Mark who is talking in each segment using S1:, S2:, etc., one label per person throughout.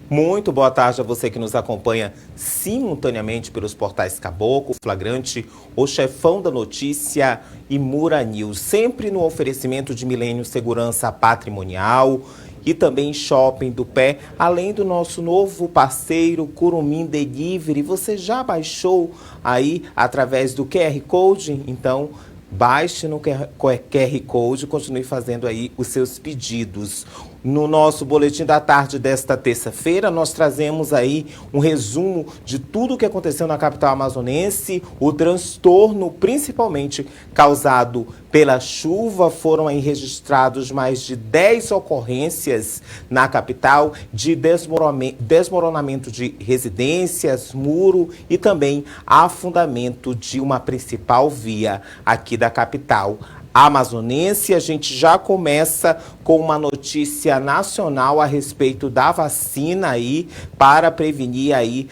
S1: Muito boa tarde a você que nos acompanha simultaneamente pelos portais Caboclo, Flagrante, O Chefão da Notícia e Mura News, sempre no oferecimento de Milênio Segurança Patrimonial e também Shopping do Pé, além do nosso novo parceiro Curumim Delivery. Você já baixou aí através do QR Code? Então, baixe no QR Code e continue fazendo aí os seus pedidos. No nosso boletim da tarde desta terça-feira, nós trazemos aí um resumo de tudo o que aconteceu na capital amazonense, o transtorno principalmente causado pela chuva. Foram aí registrados mais de 10 ocorrências na capital de desmoronamento de residências, muro e também afundamento de uma principal via aqui da capital amazonense. A gente já começa com uma notícia nacional a respeito da vacina aí para prevenir aí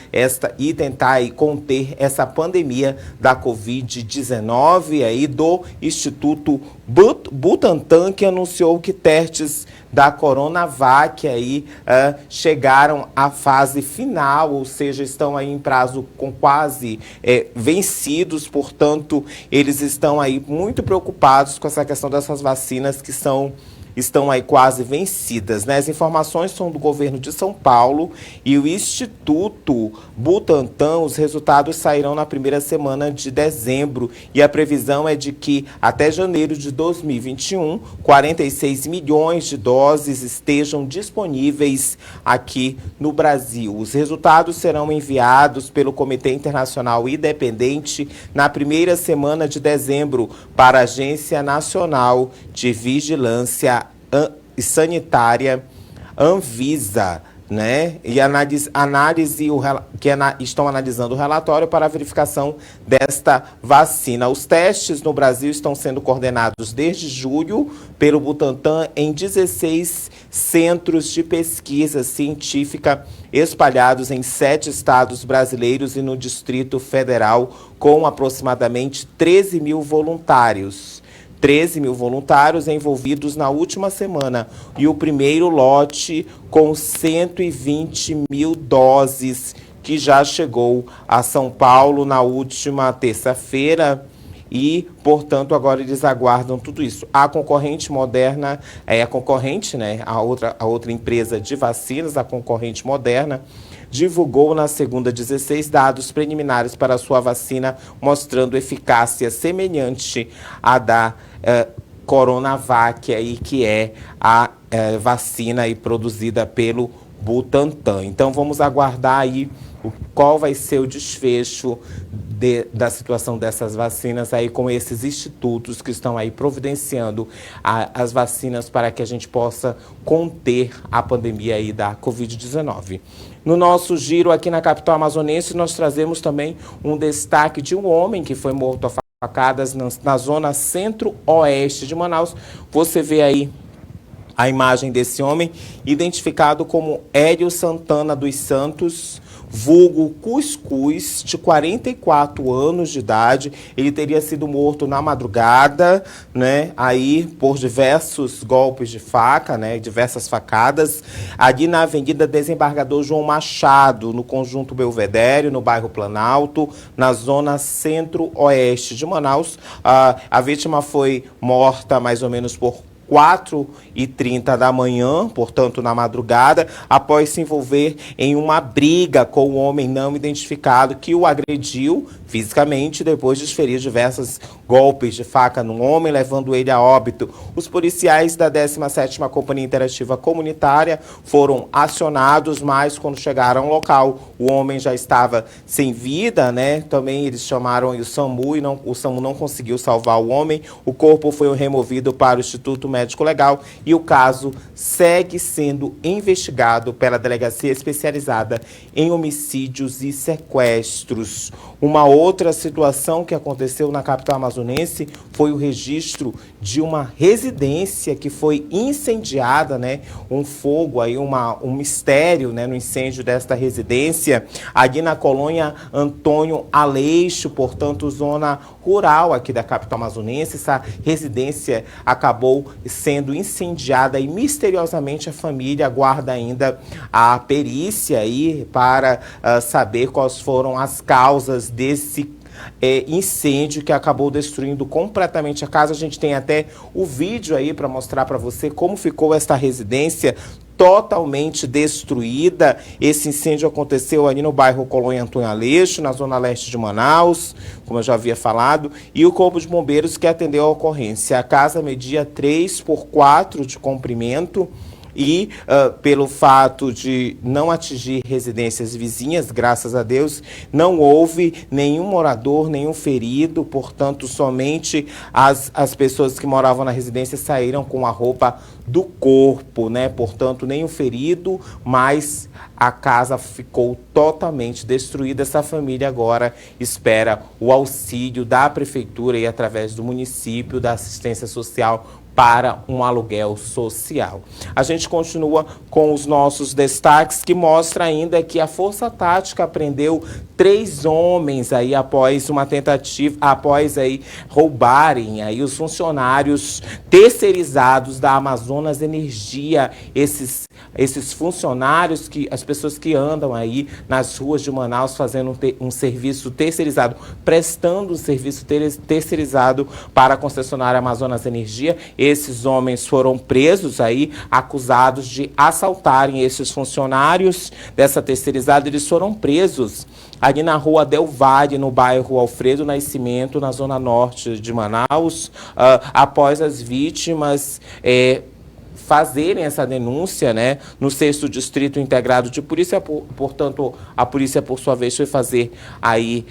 S1: e tentar aí conter essa pandemia da Covid-19 aí do Instituto Butantan, que anunciou que testes da Coronavac aí chegaram à fase final, ou seja, estão aí em prazo com quase vencidos. Portanto, eles estão aí muito preocupados com essa questão dessas vacinas que estão aí quase vencidas, né? As informações são do governo de São Paulo e o Instituto Butantan. Os resultados sairão na primeira semana de dezembro e a previsão é de que até janeiro de 2021, 46 milhões de doses estejam disponíveis aqui no Brasil. Os resultados serão enviados pelo Comitê Internacional Independente na primeira semana de dezembro para a Agência Nacional de Vigilância Sanitária, Anvisa, né? E estão analisando o relatório para a verificação desta vacina. Os testes no Brasil estão sendo coordenados desde julho pelo Butantan em 16 centros de pesquisa científica espalhados em 7 estados brasileiros e no Distrito Federal, com aproximadamente 13 mil voluntários. 13 mil voluntários envolvidos na última semana e o primeiro lote com 120 mil doses que já chegou a São Paulo na última terça-feira e, portanto, agora eles aguardam tudo isso. A concorrente Moderna, a outra empresa de vacinas, a concorrente Moderna, divulgou na segunda 16 dados preliminares para a sua vacina, mostrando eficácia semelhante à da Coronavac, aí, que é a vacina aí produzida pelo Butantan. Então vamos aguardar aí qual vai ser o desfecho da situação dessas vacinas aí com esses institutos que estão aí providenciando as vacinas para que a gente possa conter a pandemia aí da Covid-19. No nosso giro aqui na capital amazonense, nós trazemos também um destaque de um homem que foi morto a facadas na zona centro-oeste de Manaus. Você vê aí a imagem desse homem, identificado como Hélio Santana dos Santos, vulgo Cuscuz, de 44 anos de idade. Ele teria sido morto na madrugada, né, aí por diversos golpes de faca, né, diversas facadas, ali na Avenida Desembargador João Machado, no Conjunto Belvedere, no bairro Planalto, na zona centro-oeste de Manaus. A vítima foi morta mais ou menos por 4h30 da manhã, portanto na madrugada, após se envolver em uma briga com um homem não identificado que o agrediu fisicamente depois de desferir diversos golpes de faca no homem, levando ele a óbito. Os policiais da 17ª Companhia Interativa Comunitária foram acionados, mas quando chegaram ao local, o homem já estava sem vida, né? Também eles chamaram o SAMU e o SAMU não conseguiu salvar o homem. O corpo foi removido para o Instituto Médico Legal e o caso segue sendo investigado pela Delegacia Especializada em Homicídios e Sequestros. Uma outra situação que aconteceu na capital amazonense foi o registro de uma residência que foi incendiada, né? Um fogo aí, um mistério, né, no incêndio desta residência, ali na colônia Antônio Aleixo, portanto, zona rural aqui da capital amazonense. Essa residência acabou sendo incendiada e misteriosamente a família aguarda ainda a perícia aí para saber quais foram as causas desse incêndio que acabou destruindo completamente a casa. A gente tem até o vídeo aí para mostrar para você como ficou esta residência totalmente destruída. Esse incêndio aconteceu ali no bairro Colônia Antônio Aleixo, na zona leste de Manaus, como eu já havia falado, e o Corpo de Bombeiros que atendeu a ocorrência. A casa media 3 por 4 de comprimento, e pelo fato de não atingir residências vizinhas, graças a Deus, não houve nenhum morador, nenhum ferido, portanto, somente as pessoas que moravam na residência saíram com a roupa do corpo, né? Portanto, nenhum ferido, mas a casa ficou totalmente destruída. Essa família agora espera o auxílio da prefeitura e através do município, da assistência social, para um aluguel social. A gente continua com os nossos destaques, que mostra ainda que a Força Tática prendeu 3 homens aí após uma tentativa, após aí roubarem aí os funcionários terceirizados da Amazonas Energia. Esses funcionários, as pessoas que andam aí nas ruas de Manaus fazendo um serviço terceirizado, prestando um serviço terceirizado para a concessionária Amazonas Energia. Esses homens foram presos aí, acusados de assaltarem esses funcionários dessa terceirizada. Eles foram presos ali na rua Del Valle, no bairro Alfredo Nascimento, na zona norte de Manaus, após as vítimas fazerem essa denúncia, né, no 6º Distrito Integrado de Polícia. Portanto, a polícia, por sua vez, foi fazer aí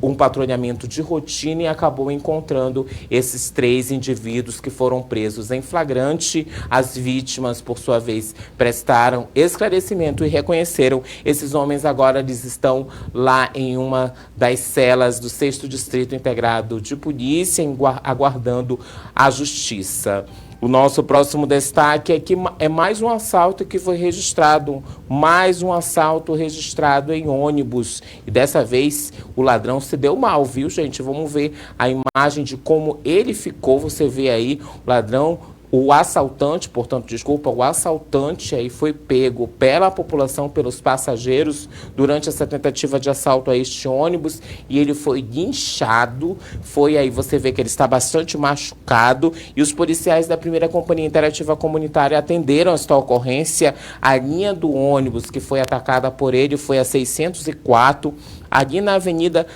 S1: um patrulhamento de rotina e acabou encontrando esses 3 indivíduos que foram presos em flagrante. As vítimas, por sua vez, prestaram esclarecimento e reconheceram. Esses homens agora eles estão lá em uma das celas do 6º Distrito Integrado de Polícia, aguardando a justiça. O nosso próximo destaque é que é mais um assalto que foi registrado, mais um assalto registrado em ônibus. E dessa vez o ladrão se deu mal, viu, gente? Vamos ver a imagem de como ele ficou. Você vê aí o ladrão, o assaltante, portanto, desculpa, o assaltante aí foi pego pela população, pelos passageiros, durante essa tentativa de assalto a este ônibus, e ele foi guinchado. Foi aí, você vê que ele está bastante machucado, e os policiais da 1ª Companhia Interativa Comunitária atenderam esta ocorrência. A linha do ônibus que foi atacada por ele foi a 604, ali na Avenida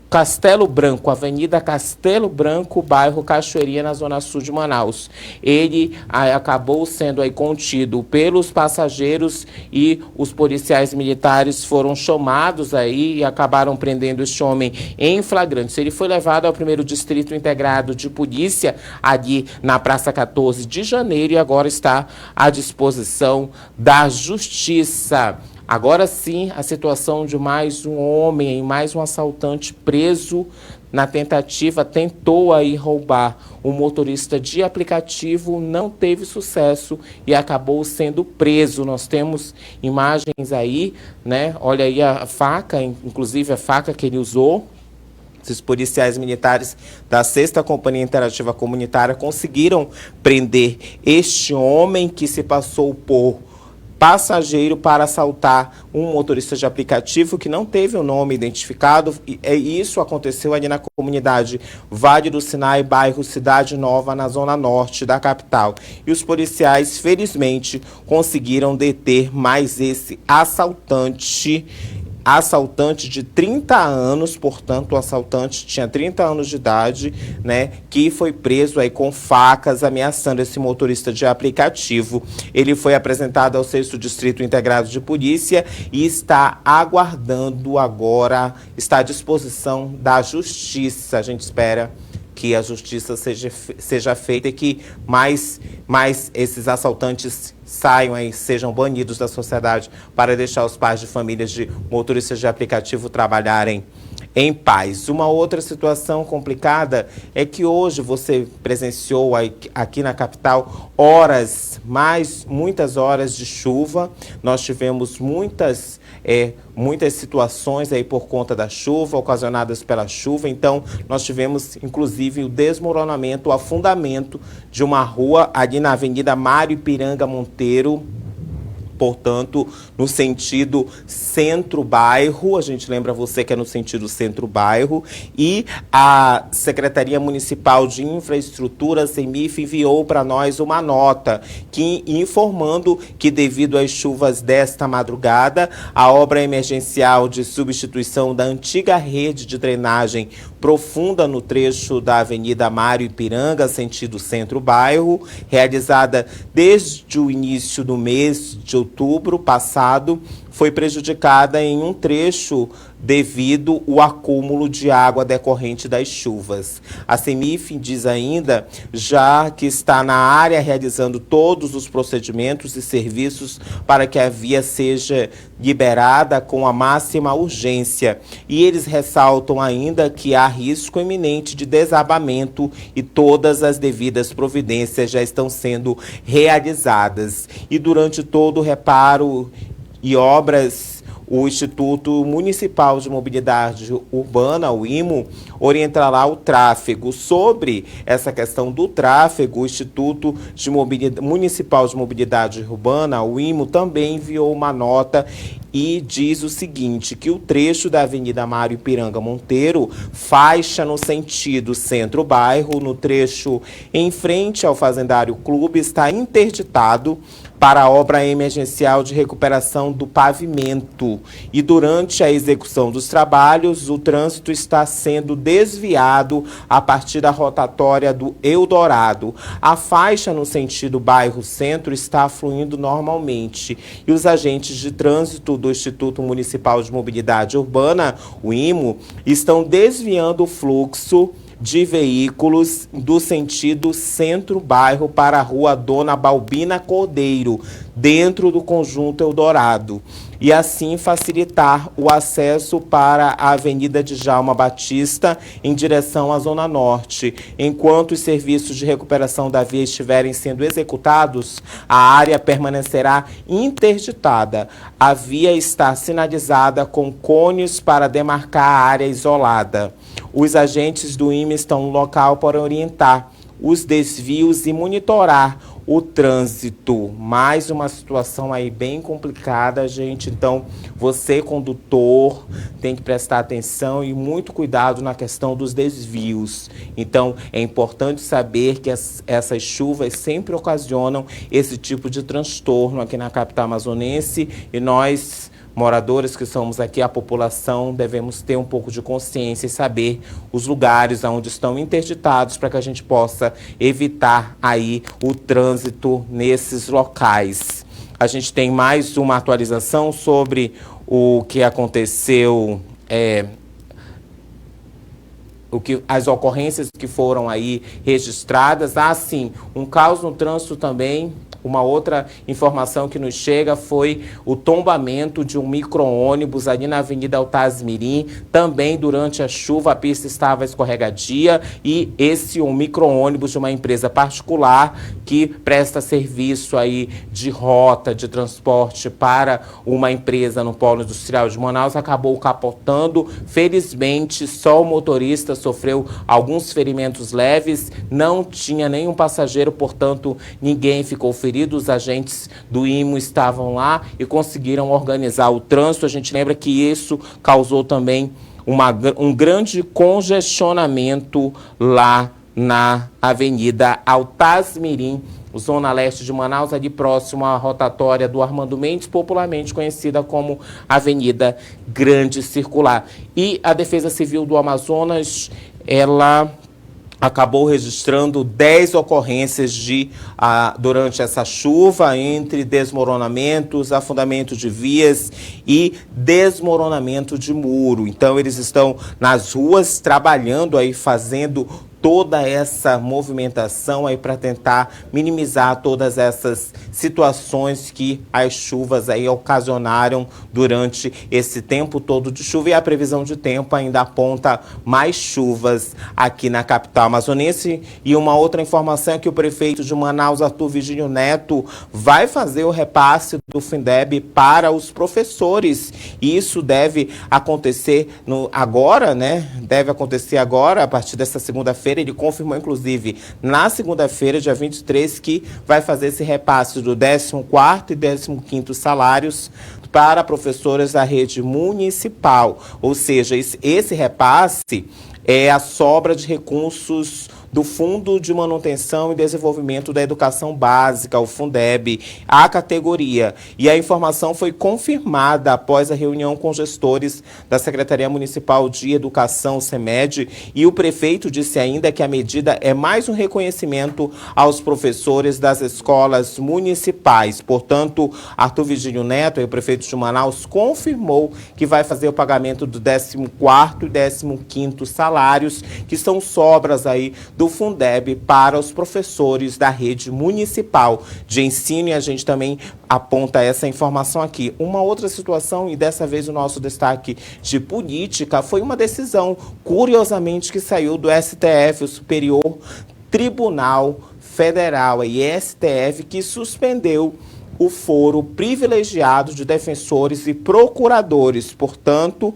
S1: Castelo Branco, Avenida Castelo Branco, bairro Cachoeirinha, na zona sul de Manaus. Ele acabou sendo aí contido pelos passageiros e os policiais militares foram chamados aí e acabaram prendendo este homem em flagrante. Ele foi levado ao 1º Distrito Integrado de Polícia, ali na Praça 14 de Janeiro, e agora está à disposição da Justiça. Agora sim, a situação de mais um homem, mais um assaltante preso na tentativa, tentou aí roubar um motorista de aplicativo, não teve sucesso e acabou sendo preso. Nós temos imagens aí, né? Olha aí a faca, inclusive a faca que ele usou. Esses policiais militares da 6ª Companhia Interativa Comunitária conseguiram prender este homem que se passou por passageiro para assaltar um motorista de aplicativo que não teve o nome identificado. E isso aconteceu ali na comunidade Vale do Sinai, bairro Cidade Nova, na zona norte da capital. E os policiais, felizmente, conseguiram deter mais esse assaltante de 30 anos, portanto, o assaltante tinha 30 anos de idade, né, que foi preso aí com facas, ameaçando esse motorista de aplicativo. Ele foi apresentado ao 6º Distrito Integrado de Polícia e está aguardando agora, está à disposição da Justiça. A gente espera que a justiça seja feita e que mais esses assaltantes saiam aí, sejam banidos da sociedade, para deixar os pais de famílias de motoristas de aplicativo trabalharem em paz. Uma outra situação complicada é que hoje você presenciou aqui na capital muitas horas de chuva. Nós tivemos muitas situações aí por conta da chuva, ocasionadas pela chuva. Então, nós tivemos, inclusive, o desmoronamento, o afundamento de uma rua ali na Avenida Mário Ipiranga Monteiro, portanto, no sentido centro-bairro. A gente lembra você que é no sentido centro-bairro. E a Secretaria Municipal de Infraestrutura, CEMIF, enviou para nós uma nota informando que, devido às chuvas desta madrugada, a obra emergencial de substituição da antiga rede de drenagem profunda no trecho da Avenida Mário Ipiranga, sentido centro-bairro, realizada desde o início do mês de outubro passado, foi prejudicada em um trecho devido ao acúmulo de água decorrente das chuvas. A CEMIF diz ainda, já que está na área realizando todos os procedimentos e serviços para que a via seja liberada com a máxima urgência. E eles ressaltam ainda que há risco iminente de desabamento e todas as devidas providências já estão sendo realizadas. E durante todo o reparo e obras, o Instituto Municipal de Mobilidade Urbana, o IMO, orientará o tráfego. Sobre essa questão do tráfego, o Instituto Municipal de Mobilidade Urbana, o IMO, também enviou uma nota e diz o seguinte, que o trecho da Avenida Mário Ipiranga Monteiro, faixa no sentido centro-bairro, no trecho em frente ao Fazendário Clube, está interditado para a obra emergencial de recuperação do pavimento. E durante a execução dos trabalhos, o trânsito está sendo desviado a partir da rotatória do Eldorado. A faixa no sentido bairro-centro está fluindo normalmente. E os agentes de trânsito do Instituto Municipal de Mobilidade Urbana, o IMO, estão desviando o fluxo de veículos do sentido centro-bairro para a rua Dona Balbina Cordeiro, dentro do conjunto Eldorado, e assim facilitar o acesso para a Avenida Djalma Batista em direção à Zona Norte. Enquanto os serviços de recuperação da via estiverem sendo executados, a área permanecerá interditada. A via está sinalizada com cones para demarcar a área isolada. Os agentes do IME estão no local para orientar os desvios e monitorar o trânsito. Mais uma situação aí bem complicada, gente. Então, você, condutor, tem que prestar atenção e muito cuidado na questão dos desvios. Então, é importante saber que essas chuvas sempre ocasionam esse tipo de transtorno aqui na capital amazonense, e nós, moradores que somos aqui, a população, devemos ter um pouco de consciência e saber os lugares onde estão interditados para que a gente possa evitar aí o trânsito nesses locais. A gente tem mais uma atualização sobre o que aconteceu, as ocorrências que foram aí registradas. Sim, um caos no trânsito também. Uma outra informação que nos chega foi o tombamento de um micro-ônibus ali na Avenida Altasmirim. Também durante a chuva a pista estava escorregadia e um micro-ônibus de uma empresa particular que presta serviço aí de rota de transporte para uma empresa no Polo Industrial de Manaus acabou capotando. Felizmente, só o motorista sofreu alguns ferimentos leves, não tinha nenhum passageiro, portanto, ninguém ficou ferido. Os agentes do IMO estavam lá e conseguiram organizar o trânsito. A gente lembra que isso causou também um grande congestionamento lá na Avenida Altasmirim, Zona Leste de Manaus, ali próximo à rotatória do Armando Mendes, popularmente conhecida como Avenida Grande Circular. E a Defesa Civil do Amazonas, ela acabou registrando 10 ocorrências durante essa chuva, entre desmoronamentos, afundamento de vias e desmoronamento de muro. Então, eles estão nas ruas trabalhando aí, fazendo toda essa movimentação aí para tentar minimizar todas essas situações que as chuvas aí ocasionaram durante esse tempo todo de chuva, e a previsão de tempo ainda aponta mais chuvas aqui na capital amazonense. E uma outra informação é que o prefeito de Manaus, Arthur Virgínio Neto, vai fazer o repasse do Fundeb para os professores. E isso deve acontecer agora, né? Deve acontecer agora, a partir dessa segunda-feira. Ele confirmou, inclusive, na segunda-feira, dia 23, que vai fazer esse repasse do 14º e 15º salários para professores da rede municipal. Ou seja, esse repasse é a sobra de recursos do Fundo de Manutenção e Desenvolvimento da Educação Básica, o Fundeb, a categoria. E a informação foi confirmada após a reunião com gestores da Secretaria Municipal de Educação, SEMED, e o prefeito disse ainda que a medida é mais um reconhecimento aos professores das escolas municipais. Portanto, Arthur Virgínio Neto, o prefeito de Manaus, confirmou que vai fazer o pagamento do 14º e 15º salários, que são sobras aí do Fundeb para os professores da rede municipal de ensino, e a gente também aponta essa informação aqui. Uma outra situação, e dessa vez o nosso destaque de política, foi uma decisão, curiosamente, que saiu do STF, o Superior Tribunal Federal, a STF, que suspendeu o foro privilegiado de defensores e procuradores. Portanto,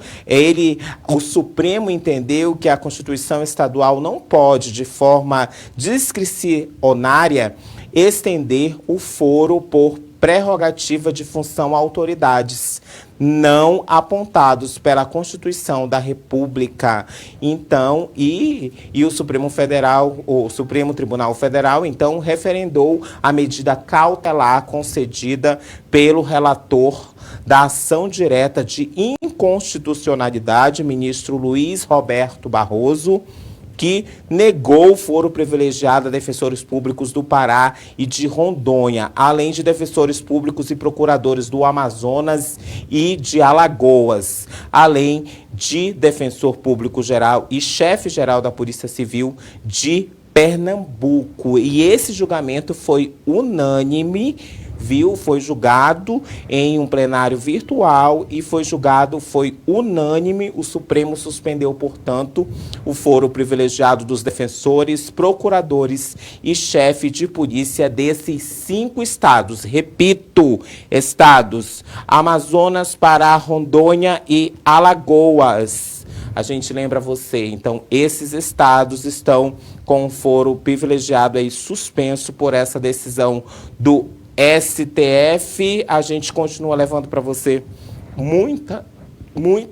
S1: o Supremo entendeu que a Constituição Estadual não pode, de forma discricionária, estender o foro por prerrogativa de função a autoridades não apontados pela Constituição da República. Então, e o Supremo Tribunal Federal, então, referendou a medida cautelar concedida pelo relator da ação direta de inconstitucionalidade, ministro Luiz Roberto Barroso, que negou o foro privilegiado a defensores públicos do Pará e de Rondônia, além de defensores públicos e procuradores do Amazonas e de Alagoas, além de defensor público geral e chefe-geral da Polícia Civil de Pernambuco. E esse julgamento foi unânime, foi julgado em um plenário virtual e foi unânime. O Supremo suspendeu, portanto, o foro privilegiado dos defensores, procuradores e chefe de polícia desses 5 estados. Repito, estados: Amazonas, Pará, Rondônia e Alagoas. A gente lembra você, então, esses estados estão com o foro privilegiado aí suspenso por essa decisão do STF. A gente continua levando para você muita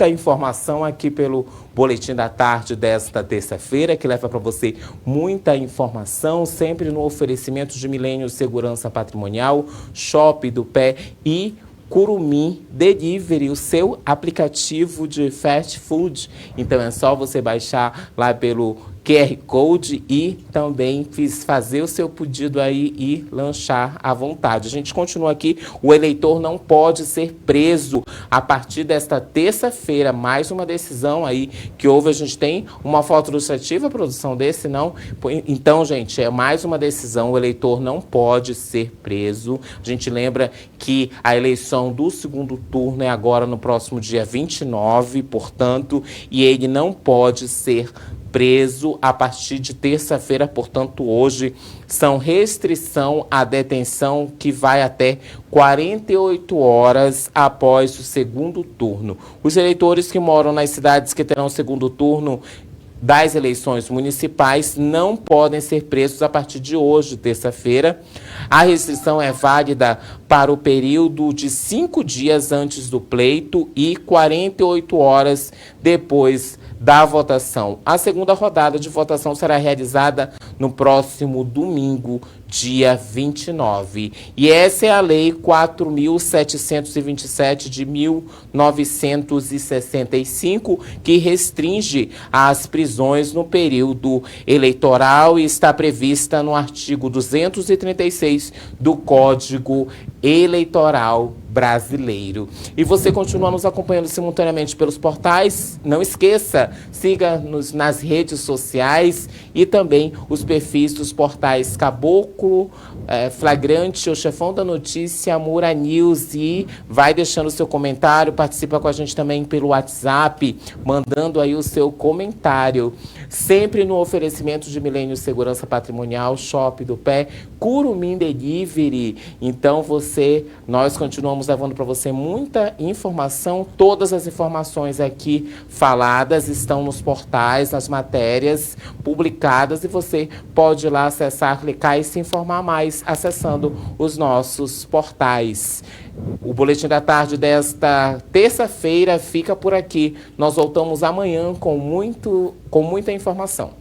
S1: informação aqui pelo Boletim da Tarde desta terça-feira, que leva para você muita informação, sempre no oferecimento de Milênio Segurança Patrimonial, Shop do Pé e Curumim Delivery, o seu aplicativo de fast food. Então é só você baixar lá pelo QR Code e também fazer o seu pedido aí e lanchar à vontade. A gente continua aqui. O eleitor não pode ser preso a partir desta terça-feira. Mais uma decisão aí que houve. A gente tem uma foto ilustrativa, produção desse, não? Então, gente, é mais uma decisão. O eleitor não pode ser preso. A gente lembra que a eleição do segundo turno é agora no próximo dia 29, portanto, e ele não pode ser preso a partir de terça-feira, portanto, hoje, são restrição à detenção que vai até 48 horas após o segundo turno. Os eleitores que moram nas cidades que terão segundo turno das eleições municipais não podem ser presos a partir de hoje, terça-feira. A restrição é válida para o período de 5 dias antes do pleito e 48 horas depois da votação. A segunda rodada de votação será realizada no próximo domingo, dia 29. E essa é a Lei 4.727 de 1965, que restringe as prisões no período eleitoral e está prevista no artigo 236 do Código eleitoral brasileiro. E você continua nos acompanhando simultaneamente pelos portais. Não esqueça, siga-nos nas redes sociais e também os perfis dos portais Caboclo, Flagrante, o Chefão da Notícia, Mura News, e vai deixando o seu comentário, participa com a gente também pelo WhatsApp, mandando aí o seu comentário. Sempre no oferecimento de Milênio Segurança Patrimonial, Shop do Pé, Curumim Delivery. Então nós continuamos levando para você muita informação. Todas as informações aqui faladas estão nos portais, nas matérias publicadas, e você pode ir lá acessar, clicar e se informar mais acessando os nossos portais. O Boletim da Tarde desta terça-feira fica por aqui. Nós voltamos amanhã com muita informação.